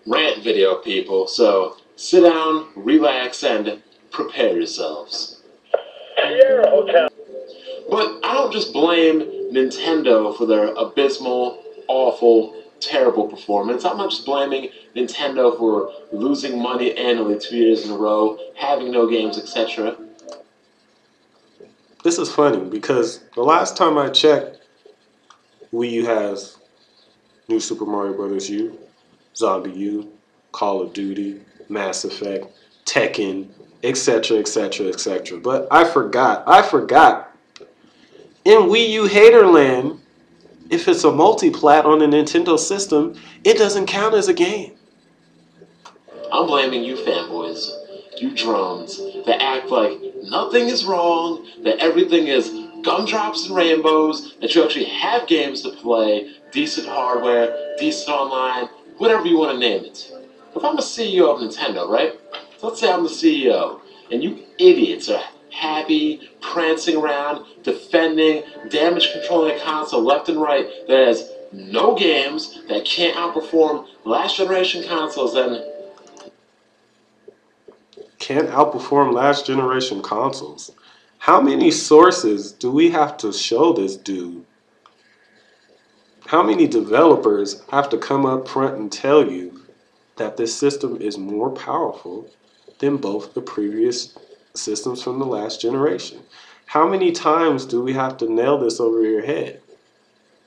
rant video, people. So sit down, relax, and prepare yourselves. But I don't just blame Nintendo for their abysmal, awful, terrible performance. I'm not just blaming Nintendo for losing money annually 2 years in a row, having no games, etc. This is funny because the last time I checked, Wii U has New Super Mario Bros. U, Zombie U, Call of Duty, Mass Effect, Tekken, etc., etc., etc. But I forgot. In Wii U Haterland, if it's a multi-plat on the Nintendo system, it doesn't count as a game. I'm blaming you fanboys, you drones, that act like nothing is wrong, that everything is gumdrops and rainbows, that you actually have games to play, decent hardware, decent online, whatever you want to name it. If I'm a CEO of Nintendo, right? So let's say I'm the CEO, and you idiots are happy, prancing around, defending, damage controlling a console left and right that has no games, that can't outperform last generation consoles, then Can't outperform last generation consoles. How many sources do we have to show this dude? How many developers have to come up front and tell you that this system is more powerful than both the previous systems from the last generation? How many times do we have to nail this over your head?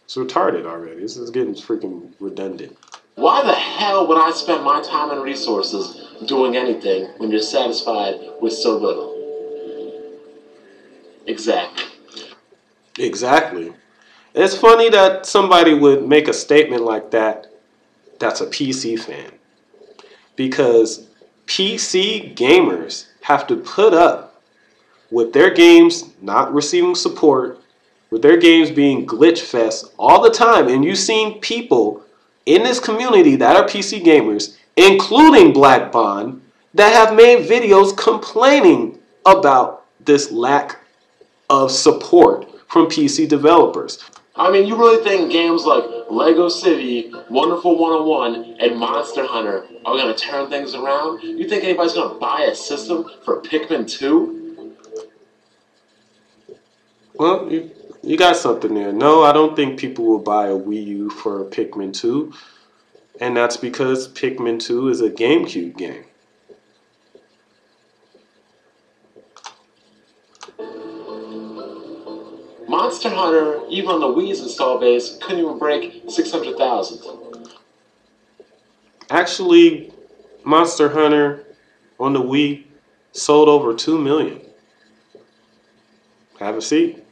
It's retarded already. This is getting freaking redundant. why the hell would I spend my time and resources doing anything when you're satisfied with so little? Exactly. Exactly. It's funny that somebody would make a statement like that that's a PC fan. Because PC gamers have to put up with their games not receiving support, with their games being glitch fest all the time. And you've seen people in this community that are PC gamers, including Black Bond, that have made videos complaining about this lack of support from PC developers. I mean, you really think games like Lego City, Wonderful 101, and Monster Hunter are going to turn things around? You think anybody's going to buy a system for Pikmin 2? Well, you got something there. No, I don't think people will buy a Wii U for Pikmin 2. And that's because Pikmin 2 is a GameCube game. Monster Hunter, even on the Wii's install base, couldn't even break 600,000. Actually, Monster Hunter on the Wii sold over 2 million. Have a seat.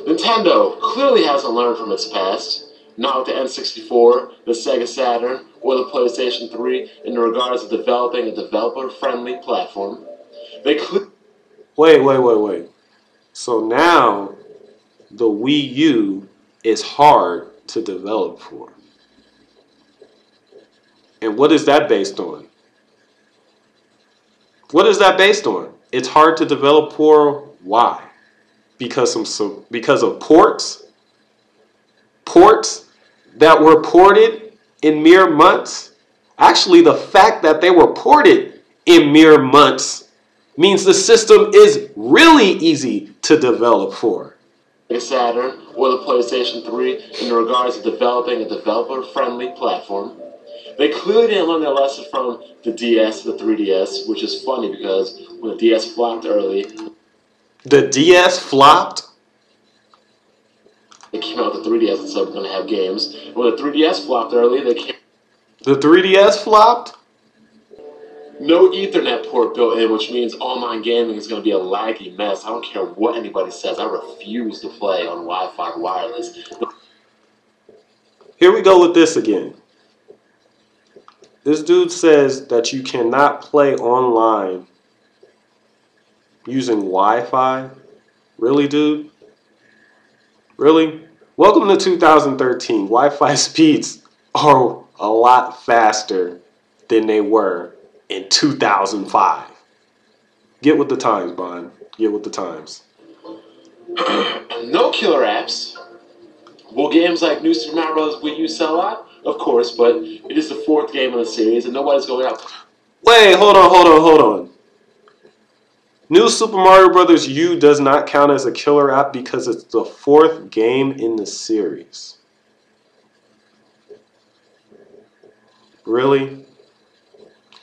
Nintendo clearly hasn't learned from its past, not with the N64, the Sega Saturn, or the PlayStation 3 in regards to developing a developer-friendly platform. Wait. So now the Wii U is hard to develop for. And what is that based on? What is that based on? It's hard to develop for. Why? Because of ports? Ports that were ported in mere months? Actually, the fact that they were ported in mere months means the system is really easy to develop for. Saturn or the PlayStation 3 in regards to developing a developer-friendly platform. They clearly didn't learn their lesson from the DS to the 3DS, which is funny because when the DS flopped early, the DS flopped? They came out with the 3DS and said we're going to have games. And when the 3DS flopped early, they came... The 3DS flopped? No Ethernet port built in, which means online gaming is going to be a laggy mess. I don't care what anybody says. I refuse to play on Wi-Fi or wireless. Here we go with this again. This dude says that you cannot play online using Wi-Fi. Really, dude? Really? Welcome to 2013. Wi-Fi speeds are a lot faster than they were in 2005. Get with the times, Bond. Get with the times. No killer apps. Will games like New Super Mario Bros. Wii U sell out? of course, but it is the fourth game in the series, and nobody's going out. Wait, hold on. New Super Mario Bros. U does not count as a killer app because it's the fourth game in the series. Really?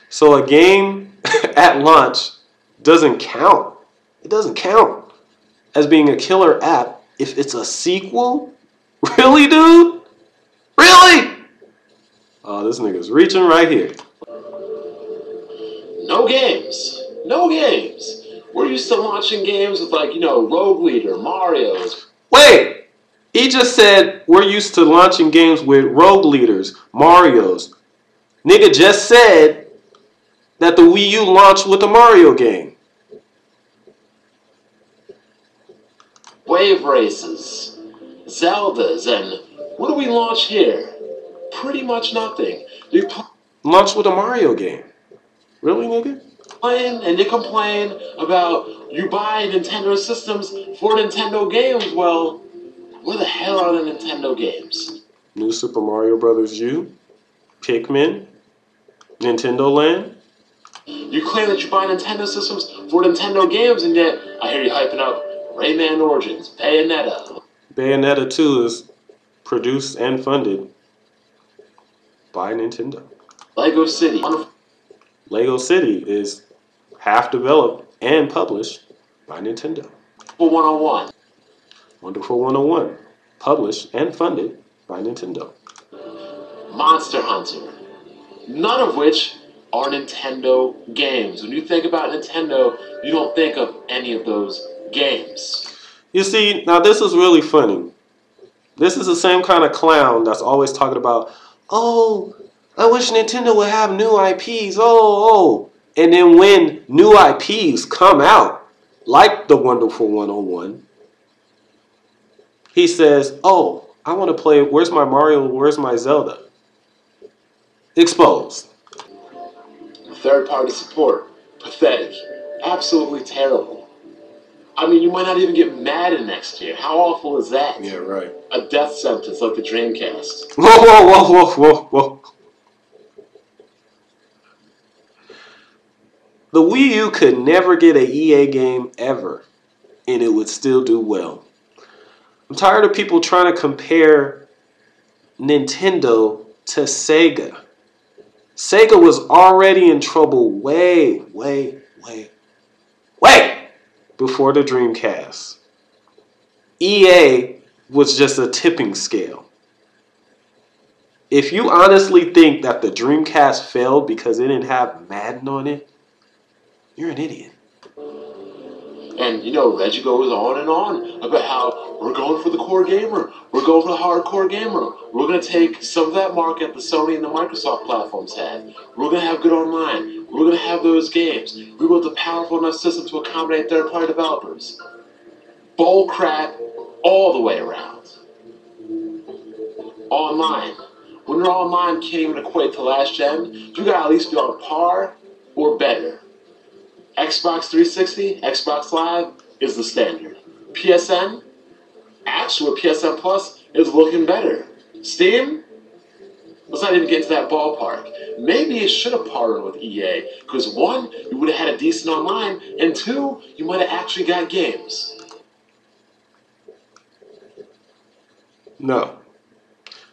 So a game at launch doesn't count. It doesn't count as being a killer app if it's a sequel? Really, dude? Really? Oh, this nigga's reaching right here. No games. No games. We're used to launching games with, like, Rogue Leader, Mario's. Wait! He just said we're used to launching games with Rogue Leaders, Mario's. Nigga just said that the Wii U launched with a Mario game. Wave races, Zeldas, and what do we launch here? Pretty much nothing. You Launched with a Mario game. Really, nigga? and you complain about you buy Nintendo systems for Nintendo games. Well, where the hell are the Nintendo games? New Super Mario Bros. U, Pikmin, Nintendo Land. You claim that you buy Nintendo systems for Nintendo games, and yet I hear you hyping up Rayman Origins, Bayonetta. Bayonetta 2 is produced and funded by Nintendo. Lego City. Lego City is half developed and published by Nintendo. 101. Wonderful 101, published and funded by Nintendo. Monster Hunter. None of which are Nintendo games. When you think about Nintendo, you don't think of any of those games. You see, now this is really funny. This is the same kind of clown that's always talking about, oh, I wish Nintendo would have new IPs, oh. And then when new IPs come out, like the Wonderful 101, he says, oh, I want to play, where's my Mario, where's my Zelda? Exposed. Third-party support. Pathetic. Absolutely terrible. I mean, you might not even get Madden next year. How awful is that? Yeah, right. A death sentence like the Dreamcast. Whoa. The Wii U could never get an EA game ever, and it would still do well. I'm tired of people trying to compare Nintendo to Sega. Sega was already in trouble way before the Dreamcast. EA was just a tipping scale. If you honestly think that the Dreamcast failed because it didn't have Madden on it, you're an idiot. And, Reggie goes on and on about how we're going for the core gamer. We're going for the hardcore gamer. We're going to take some of that market the Sony and the Microsoft platforms had. We're going to have good online. We're going to have those games. We built a powerful enough system to accommodate third-party developers. Bull crap all the way around. Online. When your online can't even equate to last gen, you got to at least be on par or better. Xbox 360, Xbox Live is the standard. PSN, actually PSN Plus is looking better. Steam, let's not even get into that ballpark. Maybe it should have partnered with EA, because one, you would have had a decent online, and two, you might have actually got games. No.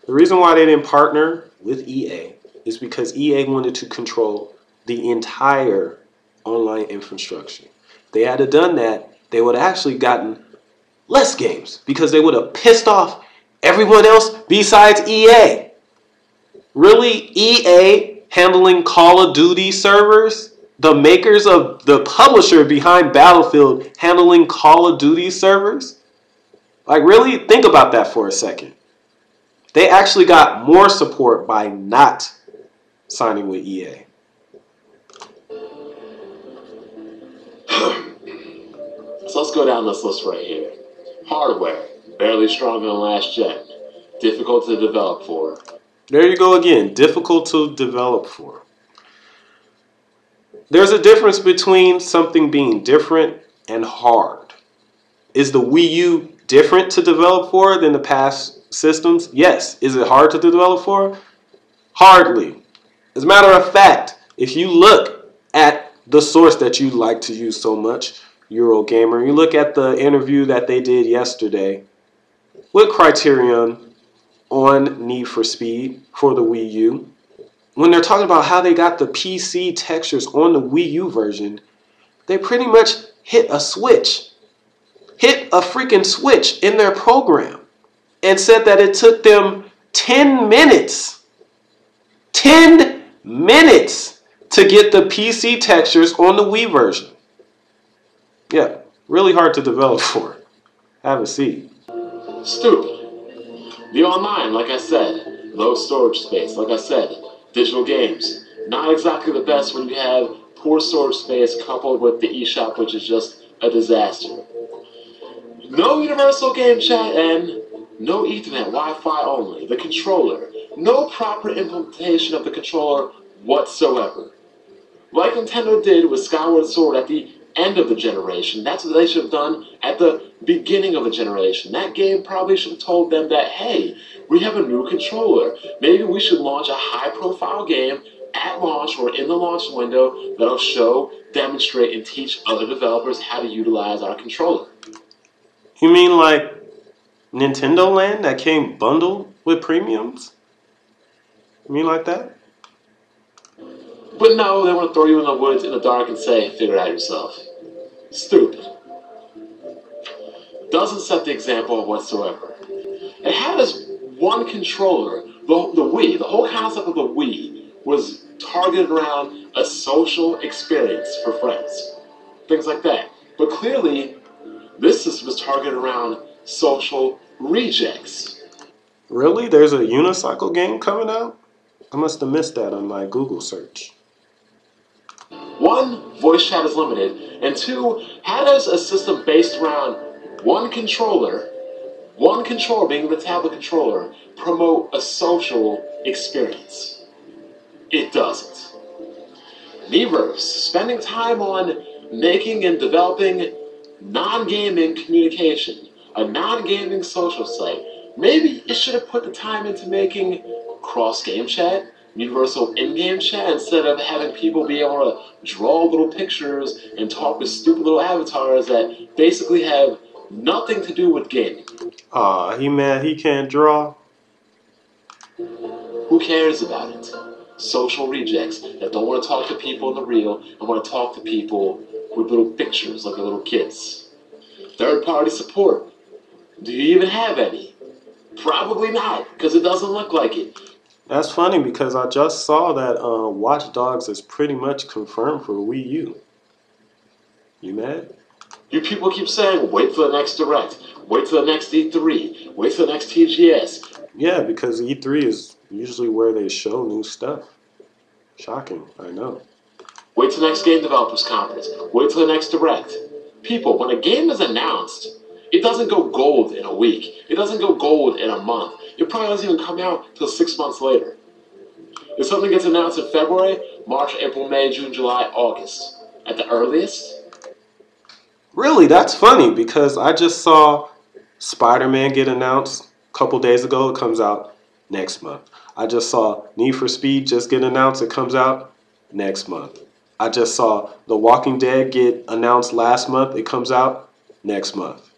The reason why they didn't partner with EA is because EA wanted to control the entire online infrastructure. If they had done that, they would have actually gotten less games because they would have pissed off everyone else besides EA. Really? EA handling Call of Duty servers? The makers of the publisher behind Battlefield handling Call of Duty servers? Like, really? Think about that for a second. They actually got more support by not signing with EA. So let's go down this list right here. Hardware, barely stronger than last gen. Difficult to develop for. There you go again. Difficult to develop for. There's a difference between something being different and hard. Is the Wii U different to develop for than the past systems? Yes. Is it hard to develop for? Hardly. As a matter of fact, if you look at the source that you like to use so much, Eurogamer, you look at the interview that they did yesterday with Criterion on Need for Speed for the Wii U, when they're talking about how they got the PC textures on the Wii U version, they pretty much hit a freaking switch in their program and said that it took them 10 minutes to get the PC textures on the Wii version. Yeah, really hard to develop for. Have a seat. Stupid. The online, like I said, low storage space, like I said, digital games. Not exactly the best when you have poor storage space coupled with the eShop, which is just a disaster. No universal game chat and no Ethernet, Wi-Fi only. The controller. No proper implementation of the controller whatsoever. Like Nintendo did with Skyward Sword at the end of the generation, that's what they should have done at the beginning of the generation. That game probably should have told them that, hey, we have a new controller. Maybe we should launch a high-profile game at launch or in the launch window that'll show, demonstrate, and teach other developers how to utilize our controller. You mean like Nintendo Land that came bundled with premiums? You mean like that? But no, they want to throw you in the woods in the dark and say, figure it out yourself. Stupid. Doesn't set the example whatsoever. And how does one controller, the Wii, the whole concept of the Wii was targeted around a social experience for friends. Things like that. But clearly, this system was targeted around social rejects. Really? There's a unicycle game coming out? I must have missed that on my Google search. One, voice chat is limited, and two, how does a system based around one controller being the tablet controller, promote a social experience? It doesn't. Miiverse, spending time on making and developing non-gaming communication, a non-gaming social site. Maybe it should have put the time into making cross-game chat, universal in-game chat, instead of having people be able to draw little pictures and talk with stupid little avatars that basically have nothing to do with gaming. Aw, he mad he can't draw? Who cares about it? Social rejects that don't want to talk to people in the real and want to talk to people with little pictures like little kids. Third-party support. Do you even have any? Probably not, because it doesn't look like it. That's funny because I just saw that Watch Dogs is pretty much confirmed for Wii U. You mad? You people keep saying, wait for the next Direct, wait for the next E3, wait for the next TGS. Yeah, because E3 is usually where they show new stuff. Shocking, I know. Wait till the next Game Developers Conference, wait till the next Direct. People, when a game is announced, it doesn't go gold in a week. It doesn't go gold in a month. It probably doesn't even come out till 6 months later. If something gets announced in February, March, April, May, June, July, August, at the earliest. Really, that's funny because I just saw Spider-Man get announced a couple days ago. It comes out next month. I just saw Need for Speed just get announced. It comes out next month. I just saw The Walking Dead get announced last month. It comes out next month.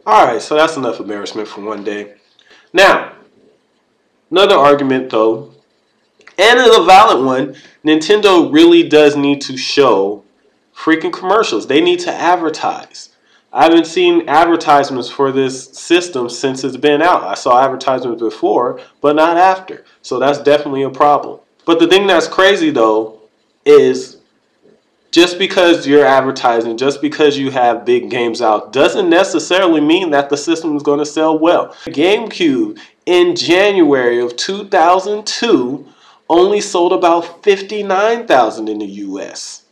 Alright, so that's enough embarrassment for one day. Now, another argument though, and it's a valid one, Nintendo really does need to show freaking commercials. They need to advertise. I haven't seen advertisements for this system since it's been out. I saw advertisements before, but not after. So that's definitely a problem. But the thing that's crazy though is just because you're advertising, just because you have big games out, doesn't necessarily mean that the system is going to sell well. GameCube in January of 2002 only sold about 59,000 in the US.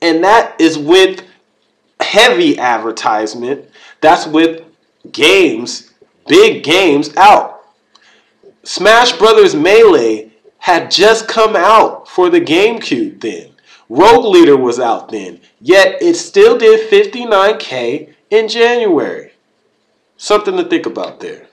And that is with heavy advertisement. That's with games, big games out. Smash Brothers Melee had just come out for the GameCube then. Rogue Leader was out then, yet it still did 59K in January. Something to think about there.